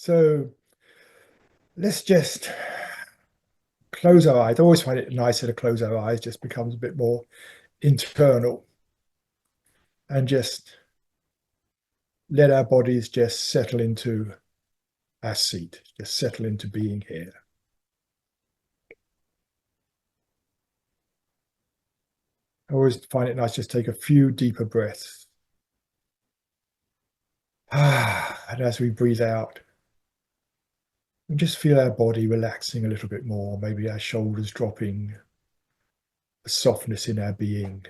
So let's just close our eyes. I always find it nicer to close our eyes, just becomes a bit more internal and just let our bodies just settle into our seat, just settle into being here. I always find it nice just take a few deeper breaths. And as we breathe out, we just feel our body relaxing a little bit more, maybe our shoulders dropping, a softness in our being.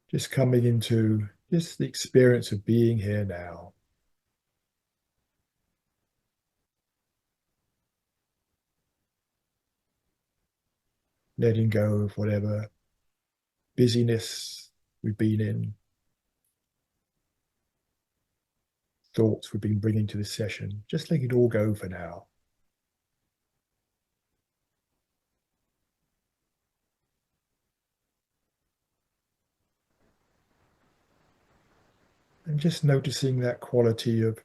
Just coming into just the experience of being here now. Letting go of whatever busyness we've been in, thoughts we've been bringing to this session. Just let it all go for now. And just noticing that quality of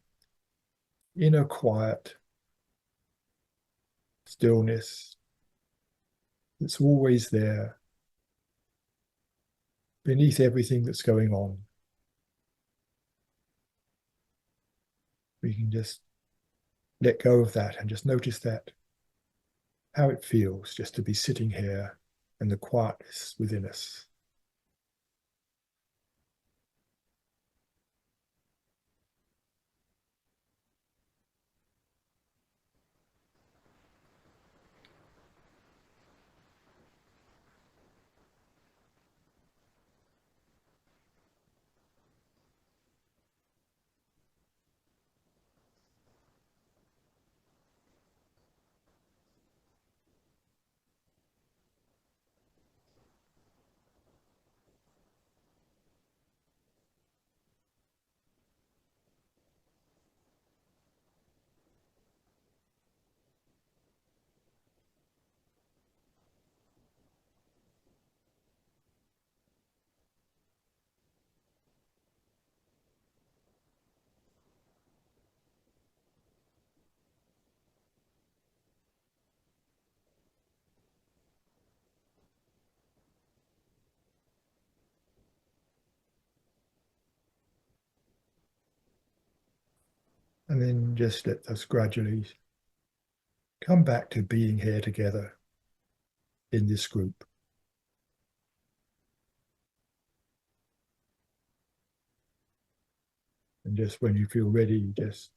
inner quiet, stillness that's always there beneath everything that's going on. We can just let go of that and just notice that, how it feels just to be sitting here and the quietness within us. And then just let us gradually come back to being here together in this group. And just when you feel ready, just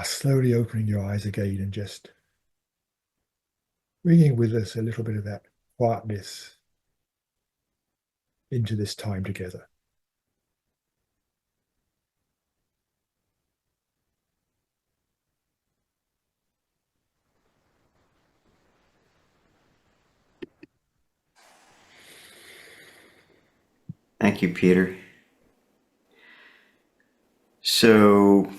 slowly opening your eyes again and just bringing with us a little bit of that quietness into this time together. Thank you, Peter. So,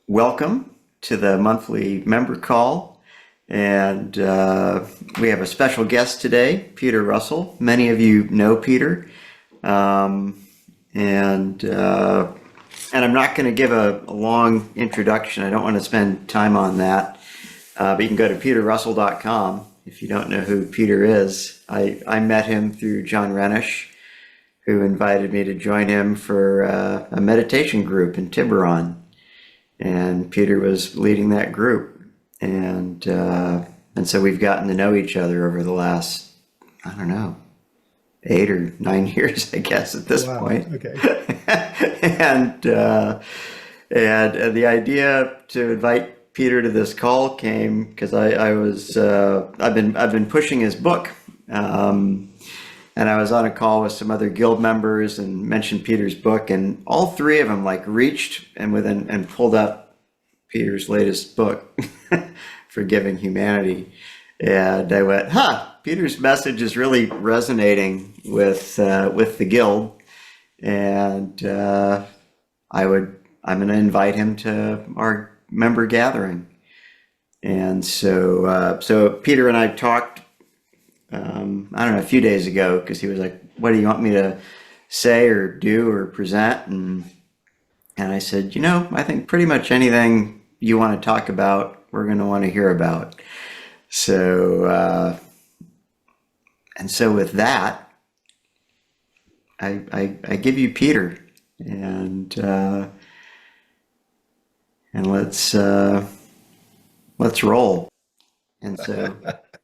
welcome to the monthly member call. And we have a special guest today, Peter Russell. Many of you know Peter. And I'm not going to give a long introduction. I don't want to spend time on that. But you can go to peterrussell.com if you don't know who Peter is. I met him through John Renish, who invited me to join him for a meditation group in Tiburon. And Peter was leading that group. And so we've gotten to know each other over the last, I don't know, 8 or 9 years, I guess, at this point. Okay. and the idea to invite Peter to this call came because I've been pushing his book, and I was on a call with some other guild members and mentioned Peter's book, and all three of them reached and pulled up Peter's latest book, Forgiving Humanity. And I went, Peter's message is really resonating with the guild, and I'm going to invite him to our member gathering. And so Peter and I talked I don't know, a few days ago, because he was like, "What do you want me to say or do or present?" And I said, I think pretty much anything you want to talk about, we're going to want to hear about. So, and so with that, I give you Peter, and and let's roll. And so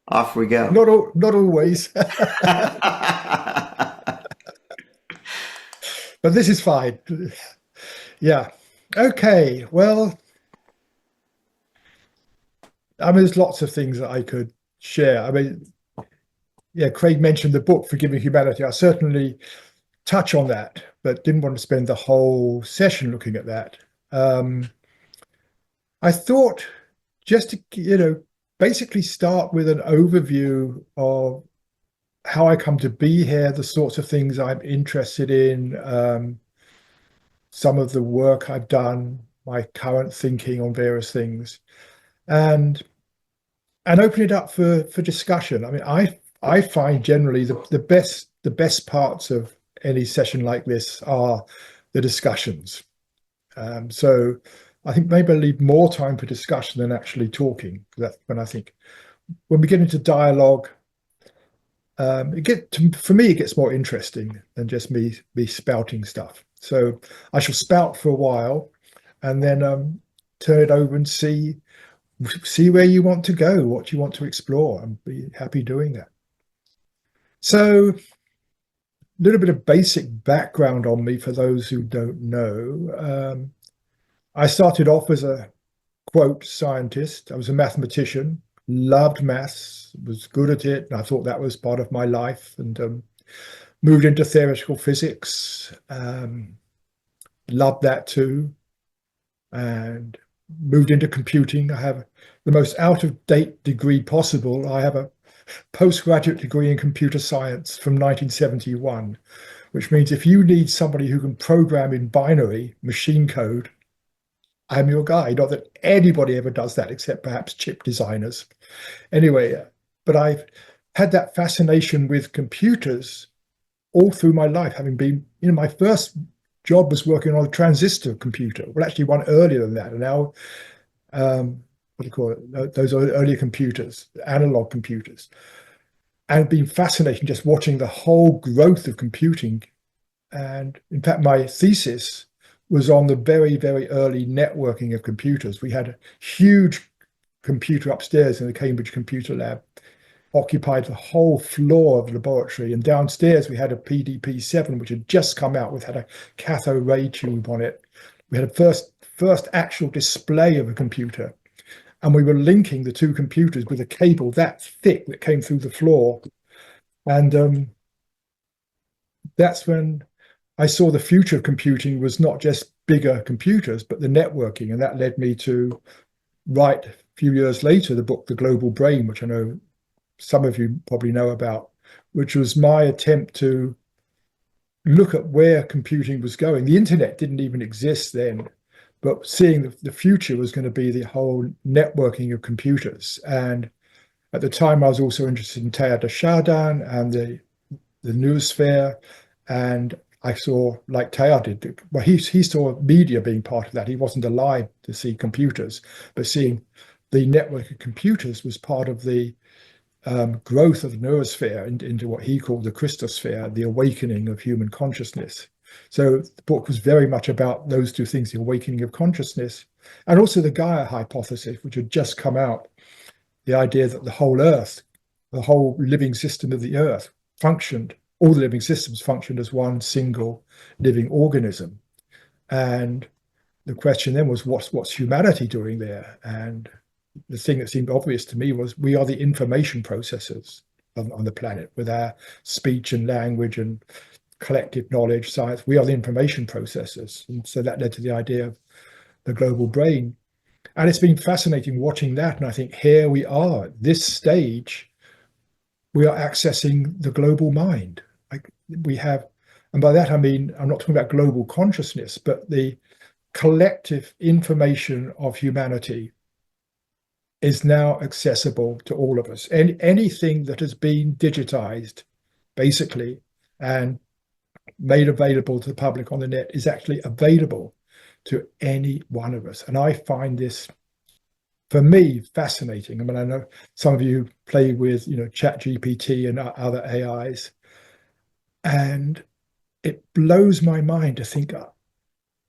off we go. Not always, but this is fine. Yeah. Okay. Well, I mean, there's lots of things that I could share. I mean, yeah, Craig mentioned the book Forgiving Humanity. I certainly touch on that, but didn't want to spend the whole session looking at that. Um, I thought just to, basically start with an overview of how I come to be here, the sorts of things I'm interested in, some of the work I've done, my current thinking on various things, and open it up for discussion. I mean, I find generally the best parts of any session like this are the discussions. So I think maybe I'll leave more time for discussion than actually talking. That's when I think when we get into dialogue, for me it gets more interesting than just me spouting stuff. So I shall spout for a while, and then turn it over and see where you want to go, what you want to explore, and be happy doing that. So a little bit of basic background on me for those who don't know. I started off as a quote scientist. I was a mathematician, loved maths, was good at it, and I thought that was part of my life. And moved into theoretical physics, loved that too, and moved into computing. I have the most out of date degree possible. I have a postgraduate degree in computer science from 1971, which means if you need somebody who can program in binary machine code, I'm your guy. Not that anybody ever does that except perhaps chip designers. Anyway, but I've had that fascination with computers all through my life, having been, my first job was working on a transistor computer. Well, actually, one earlier than that. And now, what do you call it? Those are earlier computers, analog computers. And been fascinating just watching the whole growth of computing. And in fact, my thesis was on the very, very early networking of computers. We had a huge computer upstairs in the Cambridge Computer Lab, occupied the whole floor of the laboratory. And downstairs, we had a PDP-7, which had just come out, which had a cathode ray tube on it. We had a first actual display of a computer. And we were linking the two computers with a cable that thick that came through the floor. And that's when I saw the future of computing was not just bigger computers, but the networking. And that led me to write a few years later the book, The Global Brain, which I know some of you probably know about, which was my attempt to look at where computing was going. The internet didn't even exist then, but seeing the future was going to be the whole networking of computers. And at the time, I was also interested in Teilhard de Chardin and the noosphere. And I saw, like Teilhard did, well, he saw media being part of that. He wasn't alive to see computers, but seeing the network of computers was part of the growth of the noosphere into what he called the Christosphere, the awakening of human consciousness. So the book was very much about those two things, the awakening of consciousness, and also the Gaia hypothesis, which had just come out, the idea that the whole Earth, the whole living system of the Earth all the living systems functioned as one single living organism. And the question then was, what's humanity doing there? And the thing that seemed obvious to me was we are the information processors on the planet with our speech and language and collective knowledge, science. We are the information processors. And so that led to the idea of the global brain. And it's been fascinating watching that. And I think here we are at this stage, we are accessing the global mind. Like we have, and by that I mean, I'm not talking about global consciousness, but the collective information of humanity is now accessible to all of us. And anything that has been digitized, basically, and made available to the public on the net is actually available to any one of us. And I find this, for me, fascinating. I mean, I know some of you play with, Chat GPT and other AIs, and it blows my mind to think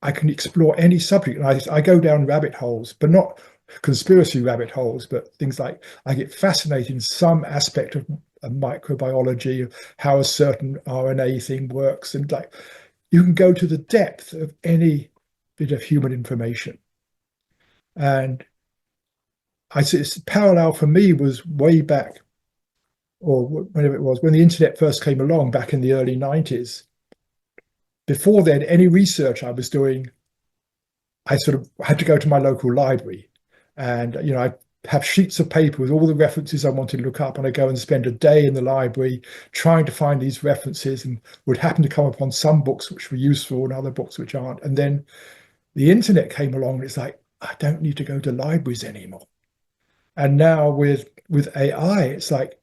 I can explore any subject. And I go down rabbit holes, but not conspiracy rabbit holes, but things like I get fascinated in some aspect of microbiology, of how a certain RNA thing works. And like you can go to the depth of any bit of human information. And I see this parallel for me was way back, or whenever it was, when the internet first came along back in the early 90s. Before then, any research I was doing, I sort of had to go to my local library, and I have sheets of paper with all the references I wanted to look up, and I go and spend a day in the library trying to find these references, and would happen to come upon some books which were useful and other books which aren't. And then the internet came along, and it's like I don't need to go to libraries anymore. And now with AI, it's like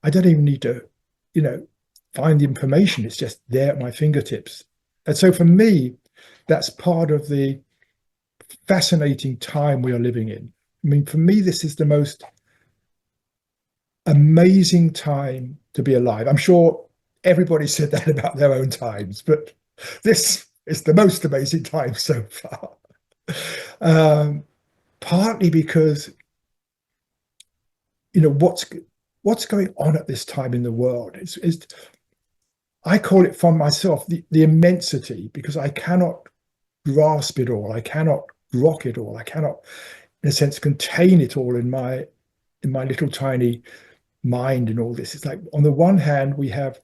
I don't even need to, you know, find the information. It's just there at my fingertips. And so for me, that's part of the fascinating time we are living in. I mean, for me, this is the most amazing time to be alive. I'm sure everybody said that about their own times, but this is the most amazing time so far. Um, Partly because what's going on at this time in the world. I call it for myself the immensity, because I cannot grasp it all. I cannot rock it all. I cannot, in a sense, contain it all in my little tiny mind and all this. It's like on the one hand, we have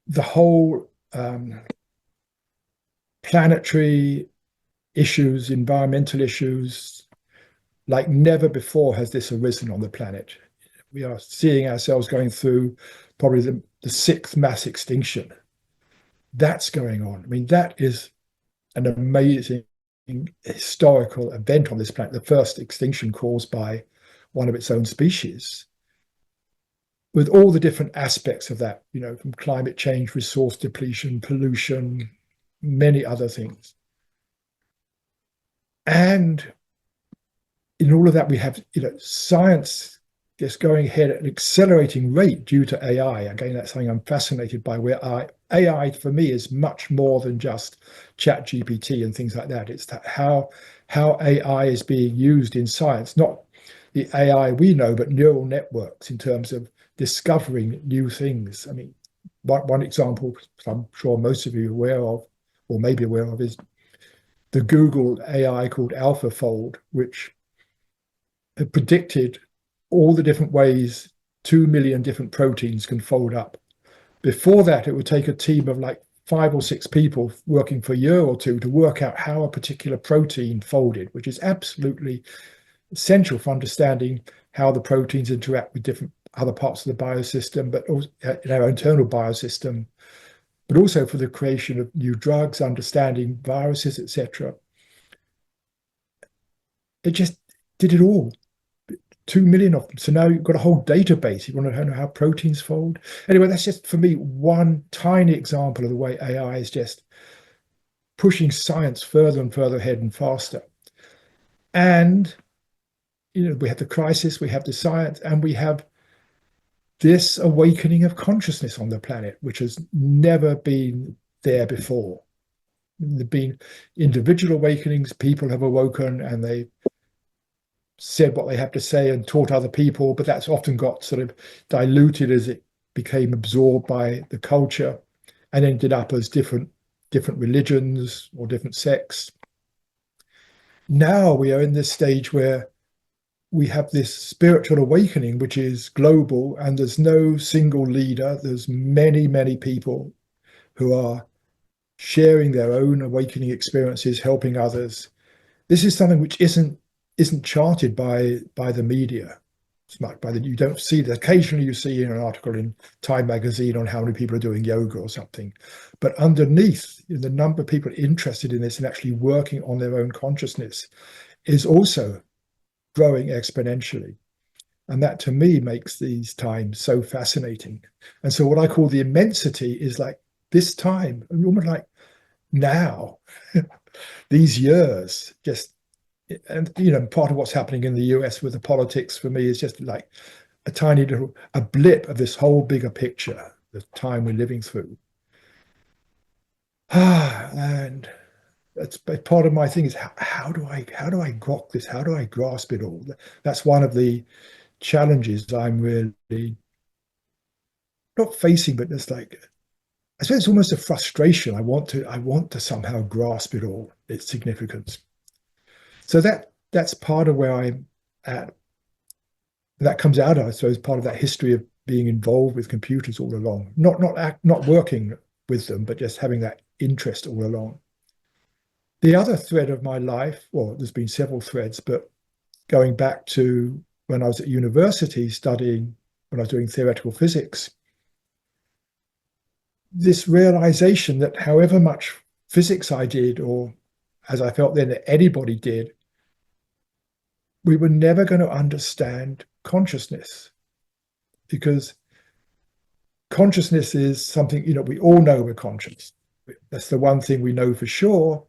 the whole planetary issues, environmental issues, like never before has this arisen on the planet. We are seeing ourselves going through probably the sixth mass extinction. That's going on. I mean, that is an amazing historical event on this planet, the first extinction caused by one of its own species, with all the different aspects of that, from climate change, resource depletion, pollution, many other things. And in all of that, we have science just going ahead at an accelerating rate due to AI. Again, that's something I'm fascinated by, where AI for me is much more than just Chat GPT and things like that. It's how AI is being used in science, not the AI we know, but neural networks in terms of discovering new things. I mean, one example I'm sure most of you are aware of, or maybe aware of, is the Google AI called AlphaFold, which had predicted all the different ways 2 million different proteins can fold up. Before that, it would take a team of like 5 or 6 people working for a year or two to work out how a particular protein folded, which is absolutely essential for understanding how the proteins interact with different other parts of the biosystem, but also in our internal biosystem, but also for the creation of new drugs, understanding viruses, etc. It just did it all. 2 million of them. So now you've got a whole database. You want to know how proteins fold. Anyway, that's just for me one tiny example of the way AI is just pushing science further and further ahead and faster. And we have the crisis, we have the science, and we have this awakening of consciousness on the planet, which has never been there before. There have been individual awakenings, people have awoken and they said what they have to say and taught other people, but that's often got sort of diluted as it became absorbed by the culture and ended up as different religions or different sects. Now we are in this stage where we have this spiritual awakening, which is global, and there's no single leader. There's many, many people who are sharing their own awakening experiences, helping others. This is something which isn't charted by the media. It's much you don't see that. Occasionally you see in an article in Time magazine on how many people are doing yoga or something, but underneath, the number of people interested in this and actually working on their own consciousness is also growing exponentially. And that to me makes these times so fascinating. And so what I call the immensity is like this time, almost like now, these years, just and part of what's happening in the US with the politics for me is just like a tiny little a blip of this whole bigger picture, the time we're living through. And that's part of my thing is how do I grok this? How do I grasp it all? That's one of the challenges I'm really not facing, but it's like I suppose it's almost a frustration. I want to somehow grasp it all, its significance. So that's part of where I'm at. That comes out of, I suppose, part of that history of being involved with computers all along. Not working with them, but just having that interest all along. The other thread of my life, well, there's been several threads, but going back to when I was at university studying, when I was doing theoretical physics, this realization that however much physics I did, or as I felt then that anybody did, we were never going to understand consciousness because consciousness is something, we all know we're conscious. That's the one thing we know for sure.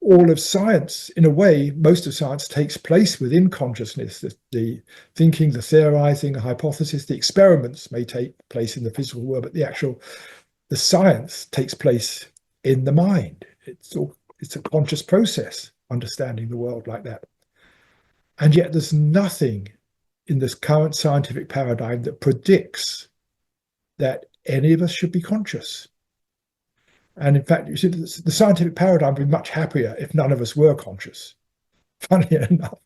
All of science, in a way, most of science takes place within consciousness. The thinking, the theorizing, the hypothesis, the experiments may take place in the physical world, but the science takes place in the mind. It's a conscious process, understanding the world like that. And yet there's nothing in this current scientific paradigm that predicts that any of us should be conscious. And in fact, you see, the scientific paradigm would be much happier if none of us were conscious, funny enough.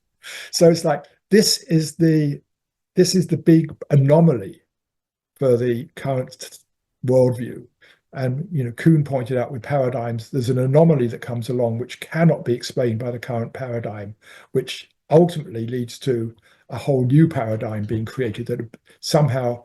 So it's like this is the big anomaly for the current worldview. And Kuhn pointed out with paradigms, there's an anomaly that comes along which cannot be explained by the current paradigm, which ultimately leads to a whole new paradigm being created that somehow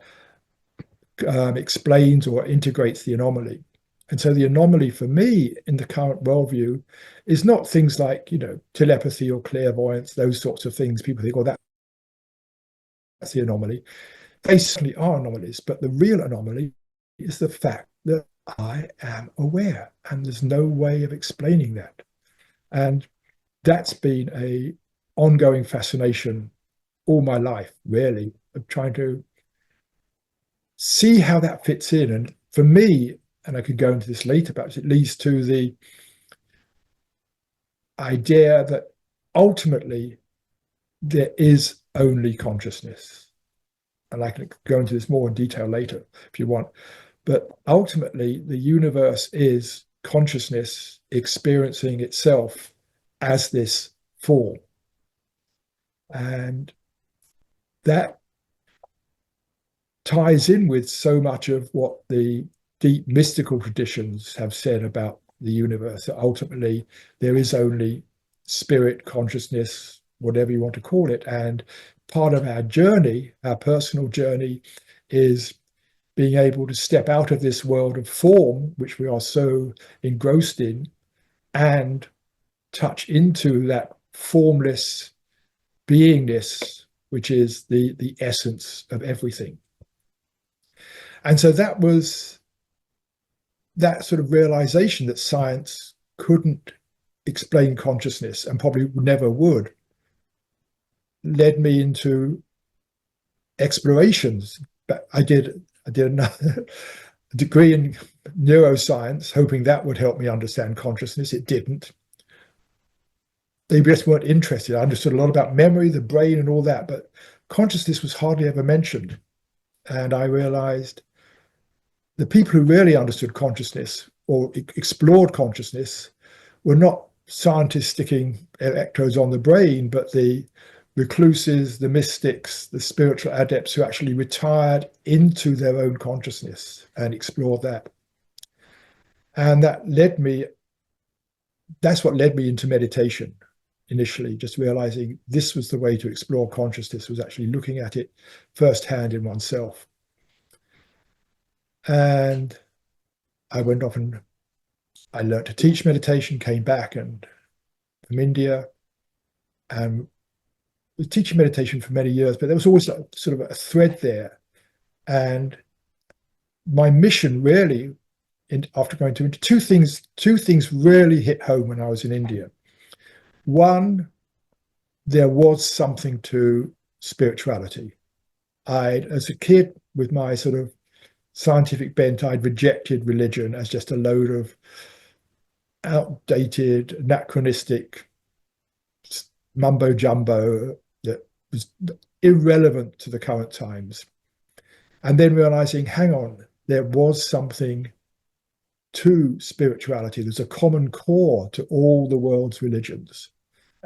explains or integrates the anomaly. And so the anomaly for me in the current worldview is not things like, telepathy or clairvoyance, those sorts of things. People think, oh, that's the anomaly. They certainly are anomalies, but the real anomaly is the fact that I am aware, and there's no way of explaining that. And that's been a ongoing fascination all my life, really, of trying to see how that fits in. And for me, and I could go into this later, perhaps it leads to the idea that ultimately there is only consciousness. And I can go into this more in detail later if you want. But ultimately, the universe is consciousness experiencing itself as this form. And that ties in with so much of what the deep mystical traditions have said about the universe, that ultimately there is only spirit, consciousness, whatever you want to call it. And part of our journey, our personal journey, is being able to step out of this world of form, which we are so engrossed in, and touch into that formless beingness, which is the essence of everything. And so that was that sort of realization that science couldn't explain consciousness and probably never would, led me into explorations. But I did another degree in neuroscience, hoping that would help me understand consciousness. It didn't. They just weren't interested. I understood a lot about memory, the brain, and all that, but consciousness was hardly ever mentioned. And I realized the people who really understood consciousness or explored consciousness were not scientists sticking electrodes on the brain, but the recluses, the mystics, the spiritual adepts who actually retired into their own consciousness and explored that. And that's what led me into meditation initially, just realizing this was the way to explore consciousness, was actually looking at it firsthand in oneself. And I went off and I learned to teach meditation, came back and from India, and was teaching meditation for many years, but there was always sort of a thread there. And my mission really, after going to India, two things really hit home when I was in India. One, there was something to spirituality. As a kid, with my sort of scientific bent, I'd rejected religion as just a load of outdated, anachronistic mumbo jumbo that was irrelevant to the current times. And then realizing, hang on, there was something to spirituality. There's a common core to all the world's religions.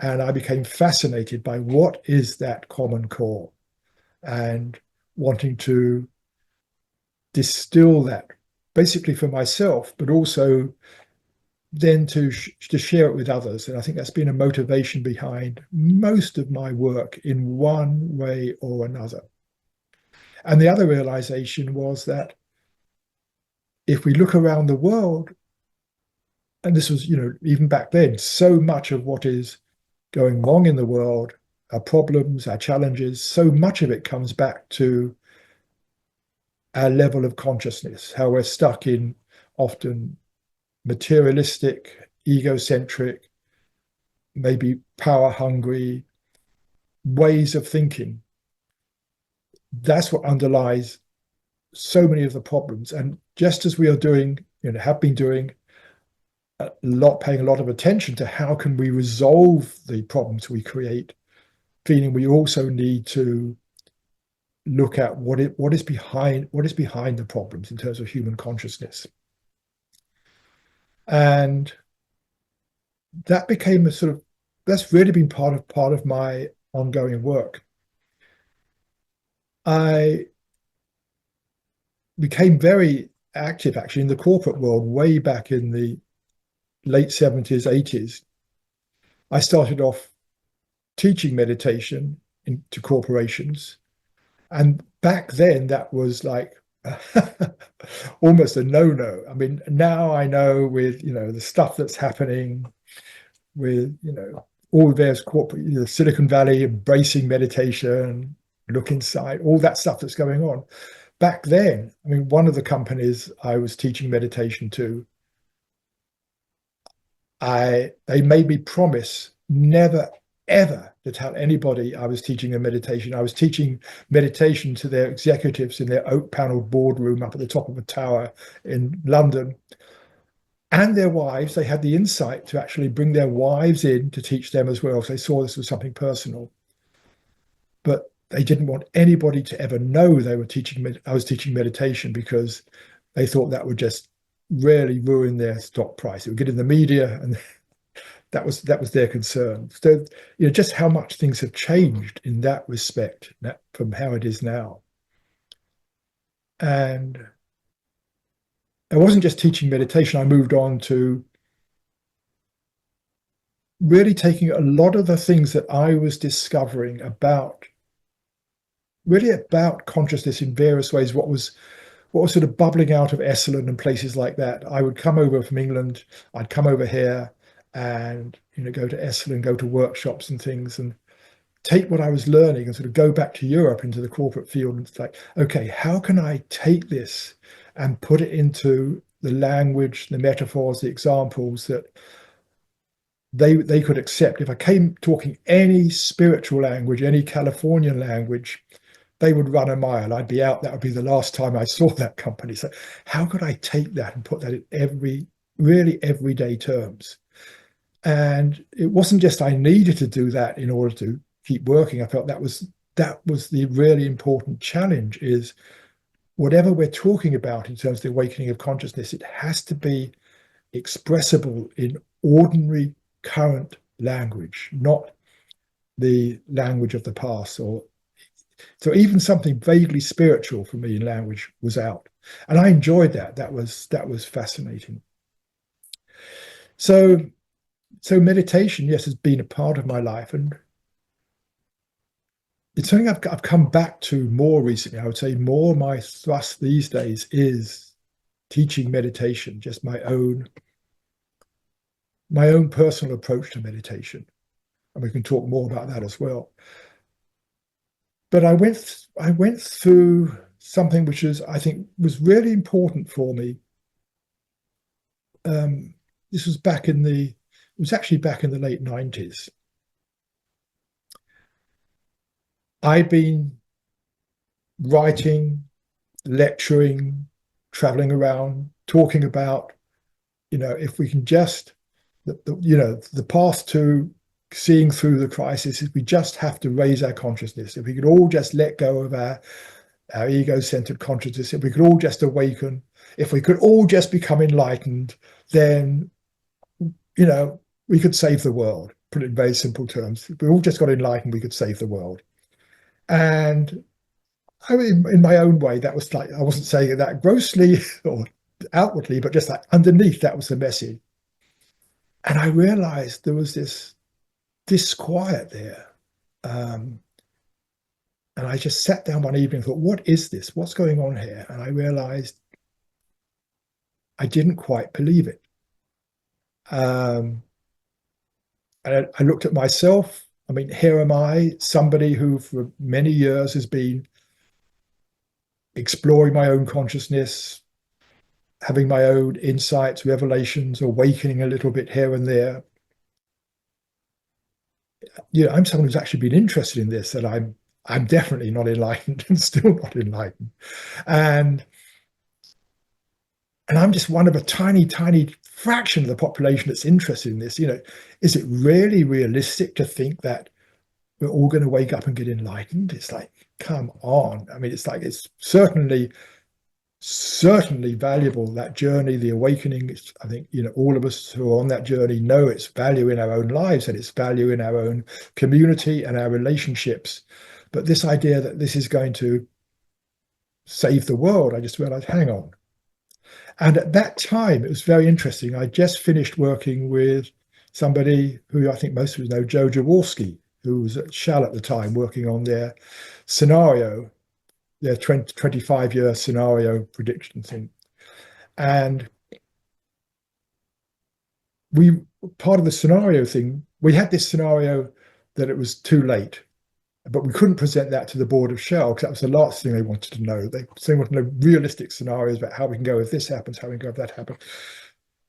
And I became fascinated by what is that common core and wanting to distill that basically for myself, but also then to share it with others. And I think that's been a motivation behind most of my work in one way or another. And the other realization was that if we look around the world, and this was, even back then, so much of what is going wrong in the world, our problems, our challenges, so much of it comes back to our level of consciousness, how we're stuck in often materialistic, egocentric, maybe power hungry ways of thinking. That's what underlies so many of the problems. And just as we are doing, have been doing paying a lot of attention to how can we resolve the problems we create, feeling we also need to look at what is behind the problems in terms of human consciousness. And that became that's really been part of my ongoing work. I became very active actually in the corporate world way back in the late 70s, 80s. I started off teaching meditation to corporations. And back then, that was like almost a no-no. I mean, now I know with, the stuff that's happening with, all there's corporate, Silicon Valley embracing meditation, look inside, all that stuff that's going on. Back then, I mean, one of the companies I was teaching meditation to, they made me promise never ever to tell anybody I was teaching a meditation. I was teaching meditation to their executives in their oak paneled boardroom up at the top of a tower in London. And their wives, they had the insight to actually bring their wives in to teach them as well. So they saw this was something personal. But they didn't want anybody to ever know they were I was teaching meditation because they thought that would just really ruin their stock price. It would get in the media, and that was their concern. So, just how much things have changed in that respect from how it is now. And I wasn't just teaching meditation. I moved on to really taking a lot of the things that I was discovering about consciousness in various ways, what was sort of bubbling out of Esalen and places like that. I would come over from England, I'd come over here and, go to Esalen, go to workshops and things, and take what I was learning and sort of go back to Europe into the corporate field. And it's like, okay, how can I take this and put it into the language, the metaphors, the examples that they could accept? If I came talking any spiritual language, any Californian language, they would run a mile. I'd be out. That would be the last time I saw that company. So how could I take that and put that in really everyday terms? And it wasn't just I needed to do that in order to keep working. I felt that was the really important challenge, is whatever we're talking about in terms of the awakening of consciousness, it has to be expressible in ordinary current language, not the language of the past. So even something vaguely spiritual for me in language was out. And I enjoyed that. That was fascinating. So meditation, yes, has been a part of my life, and it's something I've come back to more recently. I would say more my thrust these days is teaching meditation, just my own personal approach to meditation. And we can talk more about that as well. but I went through something which is I think was really important for me. Um, this was back in the it was actually back in the late 90s. I'd been writing, lecturing, traveling around, talking about, if we can just, the path to seeing through the crisis is we just have to raise our consciousness. If we could all just let go of our ego-centered consciousness, if we could all just awaken, if we could all just become enlightened, then, we could save the world. Put it in very simple terms. If we all just got enlightened, we could save the world. And I mean, in my own way, that was like, I wasn't saying it that grossly or outwardly, but just like underneath, that was the message. And I realized there was this disquiet there. Um, and I just sat down one evening and thought, what is this? What's going on here? And I realized I didn't quite believe it. Um, and I looked at myself. I mean, here am I, somebody who for many years has been exploring my own consciousness, having my own insights, revelations, awakening a little bit here and there. I'm someone who's actually been interested in this, and I'm definitely not enlightened and still not enlightened. And and I'm just one of a tiny, tiny fraction of the population that's interested in this. Is it really realistic to think that we're all going to wake up and get enlightened? It's like, come on. I mean, it's like it's certainly valuable, that journey, the awakening. I think all of us who are on that journey know its value in our own lives and its value in our own community and our relationships. But this idea that this is going to save the world, I just realized, hang on. And at that time, it was very interesting. I just finished working with somebody who I think most of us know, Joe Jaworski, who was at Shell at the time, working on their scenario, their 25-year scenario prediction thing. And we, part of the scenario thing, we had this scenario that it was too late, but we couldn't present that to the board of Shell because that was the last thing they wanted to know. They wanted to know realistic scenarios about how we can go if this happens, how we can go if that happens.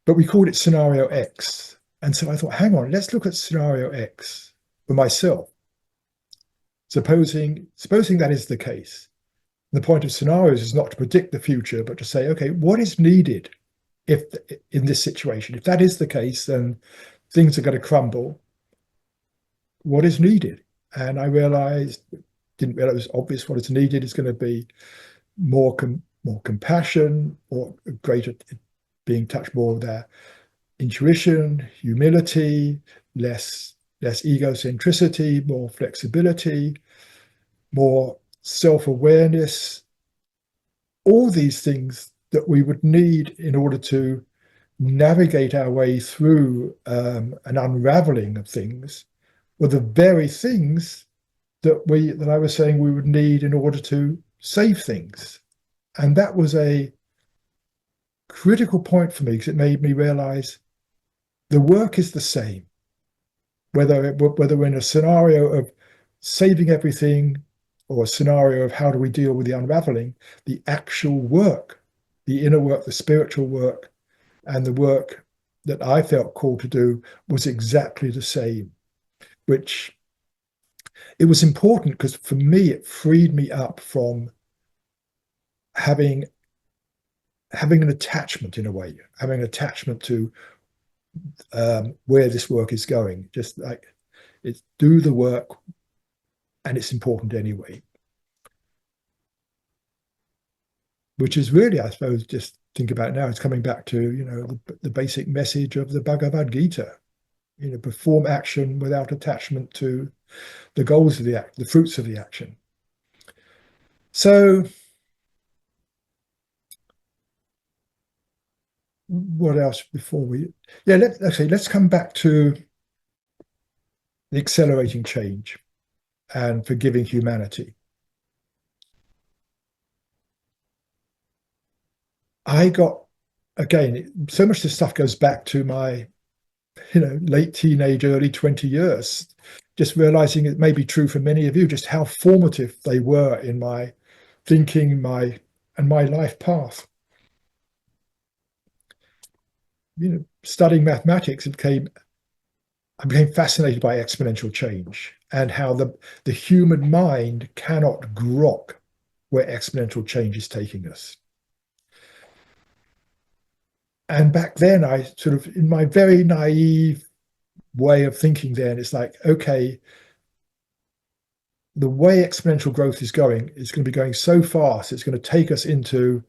But we called it scenario X. And so I thought, hang on, let's look at scenario X for myself. Supposing that is the case. The point of scenarios is not to predict the future, but to say, okay, what is needed if in this situation? If that is the case, then things are going to crumble. What is needed? And I didn't realize it was obvious what is needed is going to be more compassion, or greater, being touched more with their intuition, humility, less egocentricity, more flexibility, more self-awareness, all these things that we would need in order to navigate our way through an unraveling of things were the very things that I was saying we would need in order to save things. And that was a critical point for me because it made me realize the work is the same, whether we're in a scenario of saving everything or a scenario of how do we deal with the unraveling. The actual work, the inner work, the spiritual work, and the work that I felt called to do was exactly the same, which it was important because for me, it freed me up from having an attachment, in a way, having an attachment to where this work is going. Just like it's do the work, and it's important anyway. Which is really, I suppose, just think about it now. It's coming back to the basic message of the Bhagavad Gita. Perform action without attachment to the goals of the act, the fruits of the action. So, what else before we? Yeah, let's come back to the accelerating change and forgiving humanity. I got, again, so much of this stuff goes back to my late teenage, early 20 years, just realizing it may be true for many of you, just how formative they were in my thinking, my life path. Studying mathematics, I became fascinated by exponential change and how the human mind cannot grok where exponential change is taking us. And back then, I sort of, in my very naive way of thinking, then it's like, okay, the way exponential growth is going, it's going to be going so fast, it's going to take us into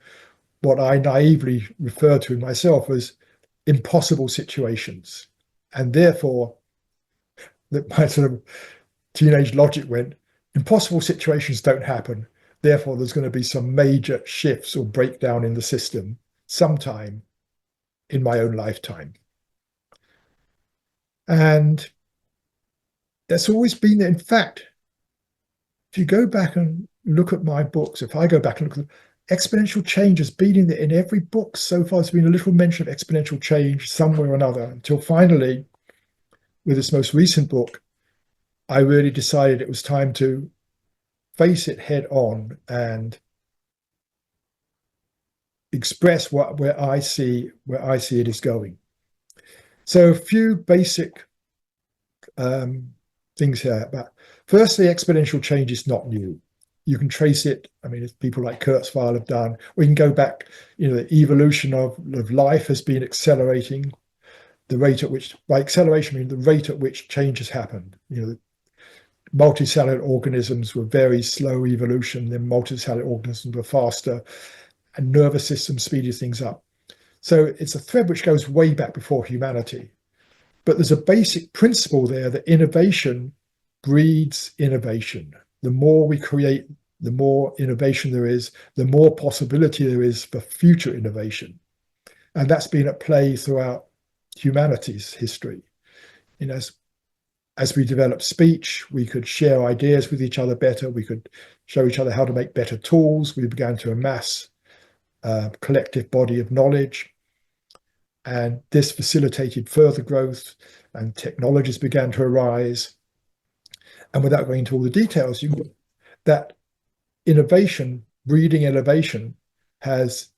what I naively refer to in myself as impossible situations. And therefore, that my sort of teenage logic went, impossible situations don't happen. Therefore, there's going to be some major shifts or breakdown in the system sometime in my own lifetime. And that's always been there. In fact, if you go back and look at my books, if I go back and look at exponential change has been in every book so far. There's been a little mention of exponential change somewhere or another until finally, with this most recent book, I really decided it was time to face it head on and express where I see it is going. So a few basic things here. But firstly, exponential change is not new. You can trace it. I mean, as people like Kurzweil have done. We can go back. The evolution of life has been accelerating. The rate at which, by acceleration, I mean the rate at which change has happened. Multicellular organisms were very slow evolution. Then multicellular organisms were faster, and nervous system speeded things up. So it's a thread which goes way back before humanity. But there's a basic principle there that innovation breeds innovation. The more we create, the more innovation there is, the more possibility there is for future innovation. And that's been at play throughout humanity's history. As we developed speech, we could share ideas with each other better. We could show each other how to make better tools. We began to amass a collective body of knowledge. And this facilitated further growth, and technologies began to arise. And without going into all the details, that innovation, breeding innovation, has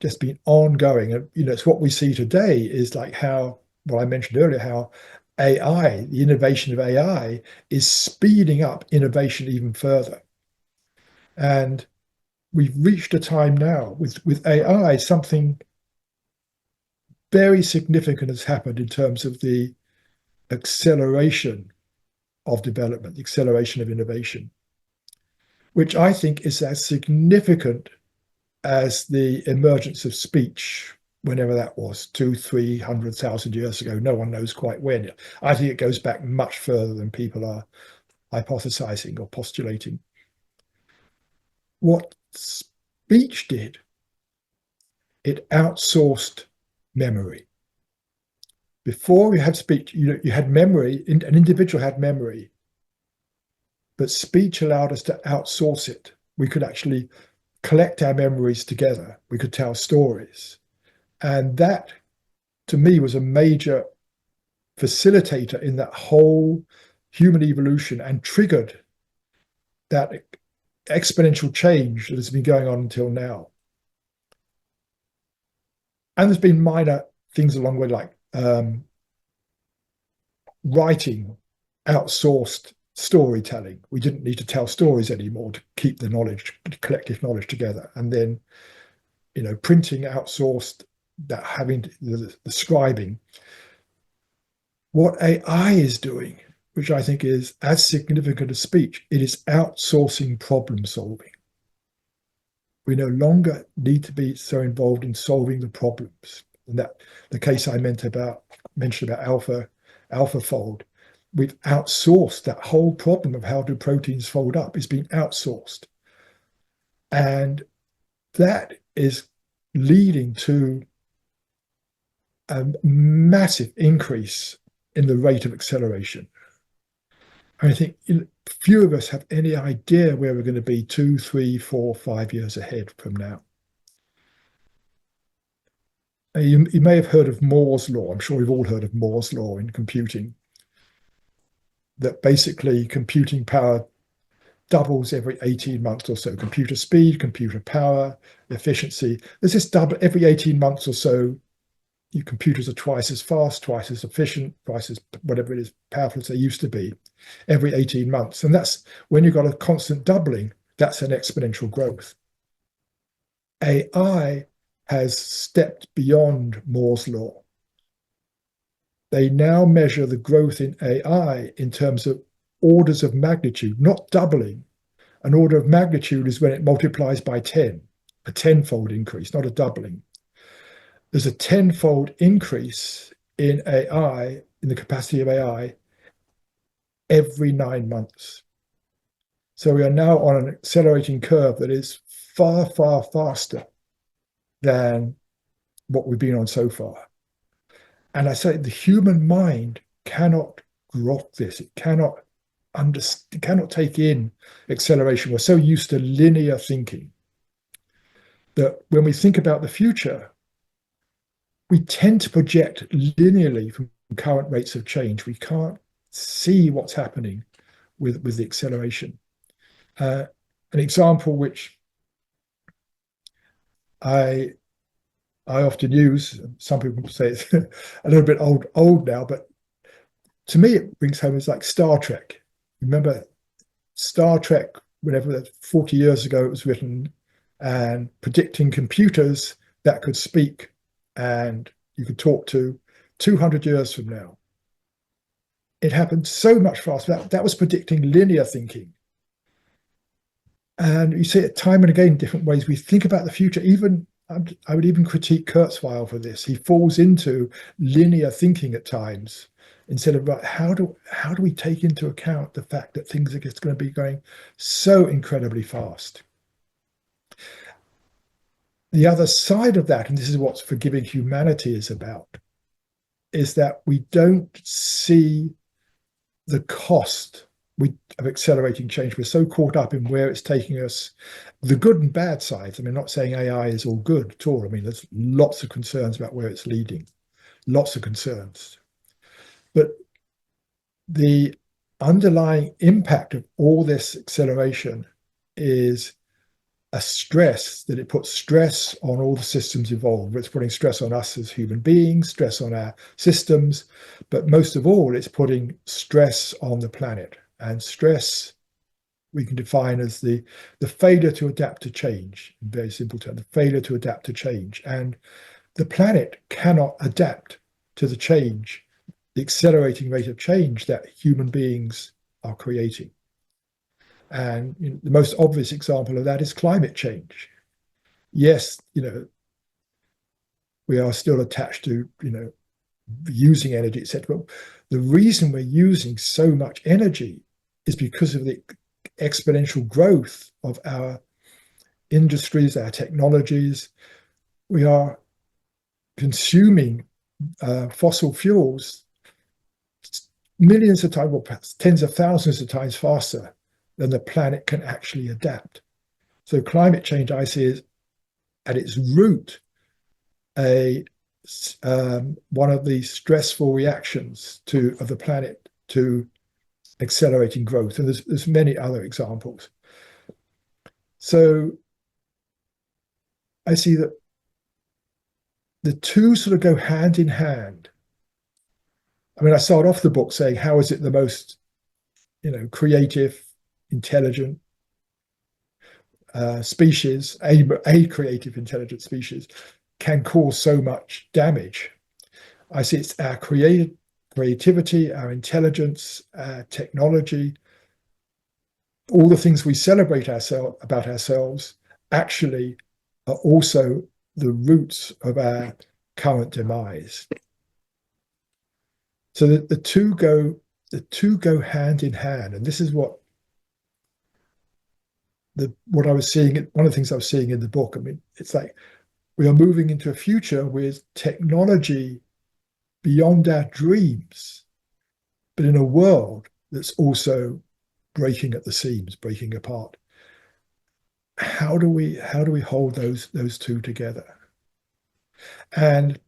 just been ongoing. And it's what we see today is like how, what I mentioned earlier, how AI, the innovation of AI, is speeding up innovation even further. And we've reached a time now with AI, something very significant has happened in terms of the acceleration of development, the acceleration of innovation, which I think is as significant as the emergence of speech, whenever that was, 200,000-300,000 years ago. No one knows quite when. I think it goes back much further than people are hypothesizing or postulating. What speech did, it outsourced memory. Before we had speech, you had memory, an individual had memory, but speech allowed us to outsource it. We could actually collect our memories together. We could tell stories. And that, to me, was a major facilitator in that whole human evolution and triggered that exponential change that has been going on until now. And there's been minor things along the way, like writing outsourced storytelling. We didn't need to tell stories anymore to keep the knowledge, collective knowledge together. And then, printing outsourced that, having the scribing. What AI is doing, which I think is as significant as speech, it is outsourcing problem solving. We no longer need to be so involved in solving the problems. And that the case I mentioned about AlphaFold, we've outsourced that whole problem of how do proteins fold up. It's been outsourced. And that is leading to a massive increase in the rate of acceleration. I think few of us have any idea where we're going to be 2, 3, 4, 5 years ahead from now. You may have heard of Moore's law. I'm sure we've all heard of Moore's law in computing. that basically computing power doubles every 18 months or so. Computer speed, computer power, efficiency. There's this double every 18 months or so. Your computers are twice as fast, twice as efficient, twice as whatever it is, powerful as they used to be every 18 months. And that's when you've got a constant doubling, that's an exponential growth. AI has stepped beyond Moore's law. They now measure the growth in AI in terms of orders of magnitude, not doubling. An order of magnitude is when it multiplies by 10, a tenfold increase, not a doubling. There's a tenfold increase in AI, in the capacity of AI, every 9 months. So we are now on an accelerating curve that is far, far faster than what we've been on so far. And I say the human mind cannot grok this. It cannot understand, it cannot take in acceleration. We're so used to linear thinking that when we think about the future, we tend to project linearly from current rates of change. We can't see what's happening with the acceleration. An example which I often use, some people say it's a little bit old now, but to me it brings home is like Star Trek. Remember Star Trek, whenever 40 years ago it was written, and predicting computers that could speak and you could talk to 200 years from now. It happened so much faster. That was predicting linear thinking. And you see it time and again in different ways. We think about the future. Even I would even critique Kurzweil for this. He falls into linear thinking at times instead of how do we take into account the fact that things are just going to be going so incredibly fast. The other side of that, and this is what forgiving humanity is about, is that we don't see the cost of accelerating change. We're so caught up in where it's taking us, the good and bad sides. I mean, I'm not saying AI is all good at all. I mean, there's lots of concerns about where it's leading, lots of concerns. But the underlying impact of all this acceleration is a stress that it puts stress on all the systems involved. It's putting stress on us as human beings, stress on our systems, but most of all, it's putting stress on the planet. And stress we can define as the failure to adapt to change, in very simple terms, the failure to adapt to change. And the planet cannot adapt to the change, the accelerating rate of change that human beings are creating. And the most obvious example of that is climate change. Yes, we are still attached to, using energy, etc. But the reason we're using so much energy is because of the exponential growth of our industries, our technologies. We are consuming fossil fuels millions of times, or perhaps tens of thousands of times faster than the planet can actually adapt. So climate change, I see, is at its root one of the stressful reactions of the planet to accelerating growth. And there's many other examples. So I see that the two sort of go hand in hand. I mean, I start off the book saying, how is it the most, creative, intelligent species, a creative, intelligent species, can cause so much damage? I see it's our creativity, our intelligence, our technology, all the things we celebrate about ourselves actually are also the roots of our current demise. So the two go hand in hand, and this is what I was seeing. One of the things I was seeing in the book. I mean, it's like we are moving into a future with technology beyond our dreams, but in a world that's also breaking at the seams, breaking apart. How do we hold those two together? And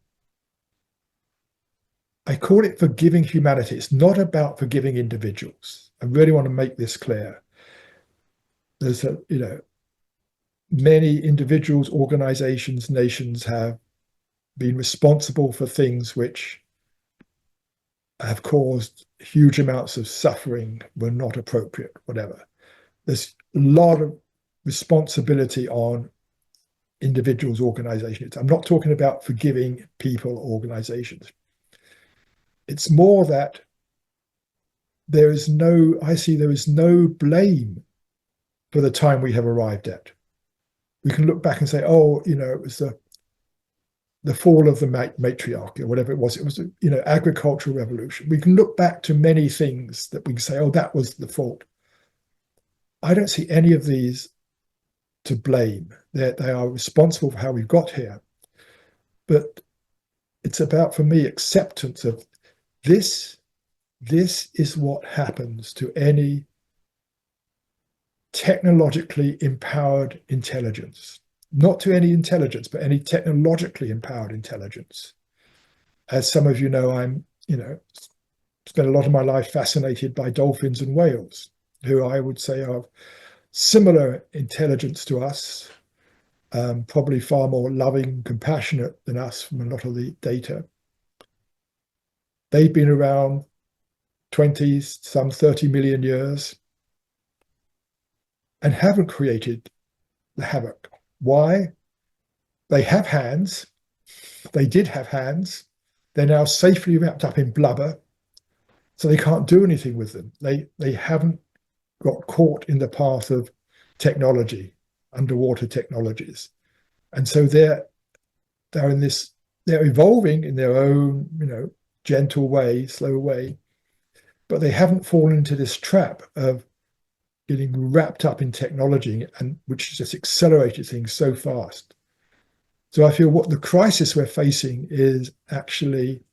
I call it forgiving humanity. It's not about forgiving individuals. I really want to make this clear. There's many individuals, organizations, nations have been responsible for things which have caused huge amounts of suffering, were not appropriate, whatever. There's a lot of responsibility on individuals, organizations. I'm not talking about forgiving people, organizations. It's more that I see there is no blame for the time we have arrived at. We can look back and say, oh, it was the fall of the matriarchy or whatever it was. It was, agricultural revolution. We can look back to many things that we can say, oh, that was the fault. I don't see any of these to blame. They are responsible for how we've got here. But it's about, for me, acceptance of this. This is what happens to any technologically empowered intelligence. Not to any intelligence, but any technologically empowered intelligence. As some of you know, spent a lot of my life fascinated by dolphins and whales, who I would say are similar intelligence to us, probably far more loving, compassionate than us from a lot of the data. They've been around 20, some 30 million years and haven't created the havoc. Why? They have hands. They did have hands. They're now safely wrapped up in blubber, so they can't do anything with them. They haven't got caught in the path of technology, underwater technologies. And so they're evolving in their own, gentle way, slow way, but they haven't fallen into this trap of getting wrapped up in technology, and which just accelerated things so fast. So I feel what the crisis we're facing is actually,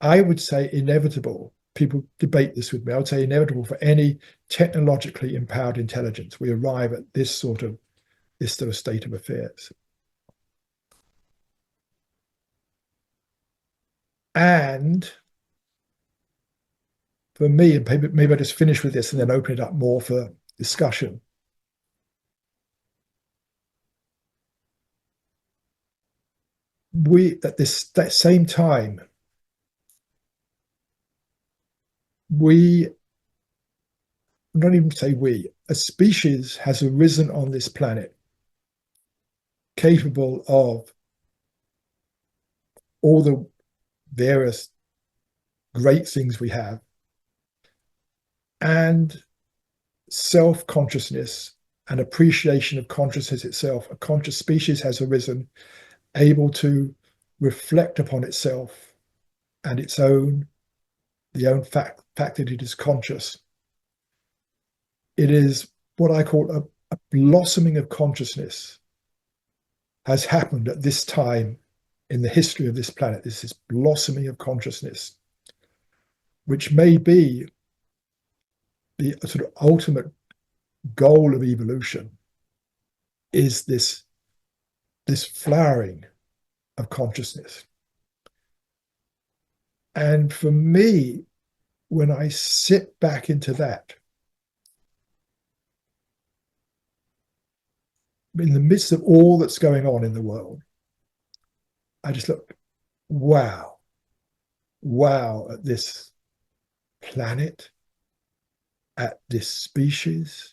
I would say, inevitable. People debate this with me. I would say inevitable for any technologically empowered intelligence. We arrive at this sort of state of affairs. And for me, and maybe I just finish with this and then open it up more for discussion. We, at that same time, we, not even say we, a species has arisen on this planet capable of all the various great things we have, and self-consciousness and appreciation of consciousness itself. A conscious species has arisen, able to reflect upon itself and the own fact that it is conscious. It is what I call a blossoming of consciousness has happened at this time in the history of this planet. This is blossoming of consciousness, which may be the sort of ultimate goal of evolution, is this flowering of consciousness. And for me, when I sit back into that, in the midst of all that's going on in the world, I just look, wow at this planet, at this species,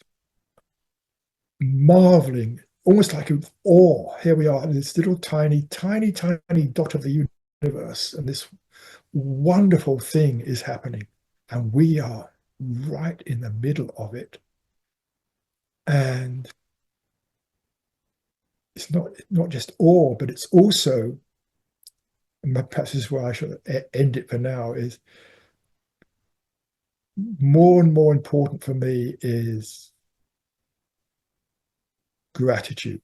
marveling, almost like with awe. Here we are in this little tiny dot of the universe, and this wonderful thing is happening, and we are right in the middle of it. And it's not just awe, but it's also, and perhaps this is where I should end it for now, is more and more important for me is gratitude.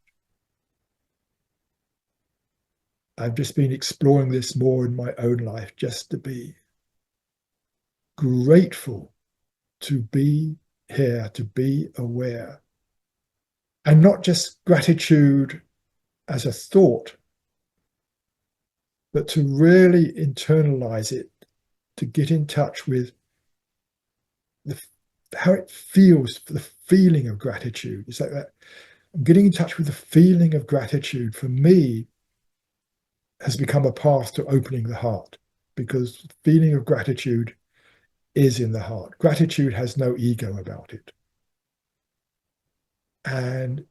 I've just been exploring this more in my own life, just to be grateful to be here, to be aware. And not just gratitude as a thought, but to really internalize it, to get in touch with the, how it feels, the feeling of gratitude. It's like that. I'm getting in touch with the feeling of gratitude for me has become a path to opening the heart because the feeling of gratitude is in the heart. Gratitude has no ego about it. And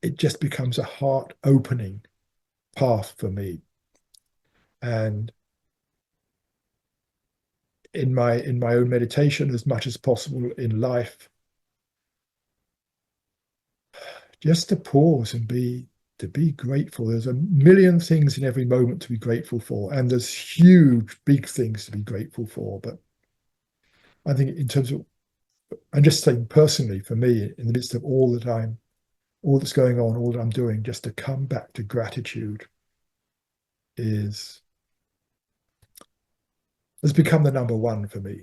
it just becomes a heart opening path for me. And in my own meditation, as much as possible in life, just to pause and be grateful. There's a million things in every moment to be grateful for, and there's huge, big things to be grateful for. But I think in terms of, I'm just saying personally, for me, in the midst of all that's going on, all that I'm doing, just to come back to gratitude is has become the number one for me.